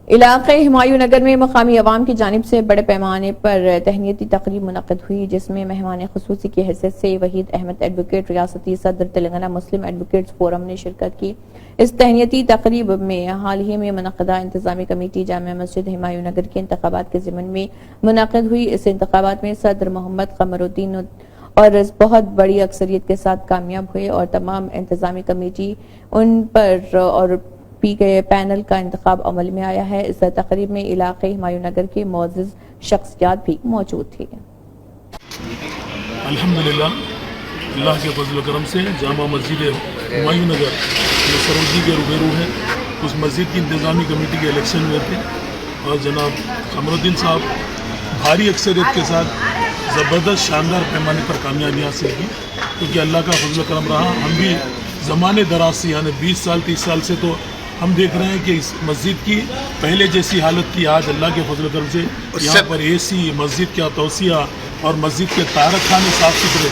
علاقے ہمایوں نگر میں مقامی عوام کی جانب سے بڑے پیمانے پر تہنیتی تقریب منعقد ہوئی، جس میں مہمان خصوصی کی حیثیت سے وحید احمد ایڈوکیٹ ریاستی صدر تلنگانہ مسلم ایڈوکیٹس فورم نے شرکت کی۔ اس تہنیتی تقریب میں حال ہی میں منعقدہ انتظامی کمیٹی جامع مسجد ہمایوں نگر کے انتخابات کے ضمن میں منعقد ہوئی۔ اس انتخابات میں صدر محمد قمر الدین اور بہت بڑی اکثریت کے ساتھ کامیاب ہوئے اور تمام انتظامی کمیٹی ان پر اور پی گئے پینل کا انتخاب عمل میں آیا ہے۔ اس تقریب میں علاقے ہمایوں نگر کے معزز شخصیات بھی موجود تھے۔ الحمدللہ اللہ کے فضل و کرم سے جامع مسجد ہمایوں نگر جو سروجی کے روبرو ہے، اس مسجد کی انتظامی کمیٹی کے الیکشن ہوئے تھے اور جناب قمر الدین صاحب بھاری اکثریت کے ساتھ زبردست شاندار پیمانے پر کامیابی حاصل کی، کیونکہ اللہ کا فضل و کرم رہا۔ ہم بھی زمانے دراز سے یعنی 20 سال 30 سال سے تو ہم دیکھ رہے ہیں کہ اس مسجد کی پہلے جیسی حالت تھی، آج اللہ کے فضل و کرم سے یہاں پر اے سی، مسجد کا توسیع اور مسجد کے طہارت خانے صاف ستھرے،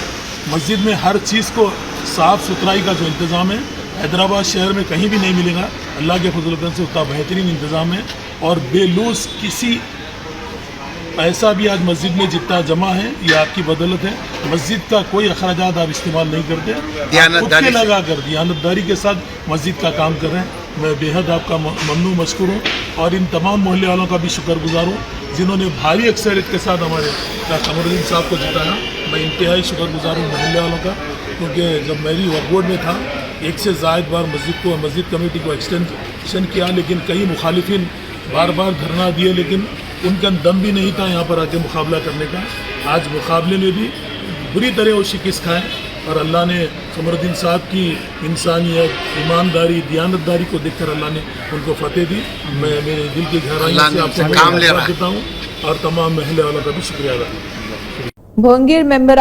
مسجد میں ہر چیز کو صاف ستھرائی کا جو انتظام ہے حیدرآباد شہر میں کہیں بھی نہیں ملے گا۔ اللہ کے فضل و کرم سے اتنا بہترین انتظام ہے اور بے لوث کسی پیسہ بھی آج مسجد میں جتنا جمع ہے یہ آپ کی بدولت ہے۔ مسجد کا کوئی اخراجات آپ استعمال نہیں کرتے، خود کے لگا کر دیانتداری کے ساتھ مسجد کا کام کر رہے ہیں۔ میں بے حد آپ کا ممنون مشکور ہوں اور ان تمام محلے والوں کا بھی شکر گزار ہوں جنہوں نے بھاری اکثریت کے ساتھ ہمارے قمر الدین صاحب کو جتایا۔ میں انتہائی شکر گزار ہوں محلے والوں کا، کیونکہ جب میری وقف بورڈ میں تھا ایک سے زائد بار مسجد کمیٹی کو ایکسٹینشن کیا، لیکن کئی مخالفین بار بار دھرنا دیے، لیکن ان کا دم بھی نہیں تھا یہاں پر آ کے مقابلہ کرنے کا۔ آج مقابلے میں بھی بری طرح وہ شکست کھائے اور اللہ نے قمر الدین صاحب کی انسانیت، ایمانداری، دیانتداری کو دیکھ کر اللہ نے ان کو فتح دی۔ میں میرے دل کی گہرائیوں سے آپ کو مبارکباد دیتا ہوں اور تمام محلے والوں کا بھی شکریہ ادا کرتا ہوں۔ بھونگیر ممبر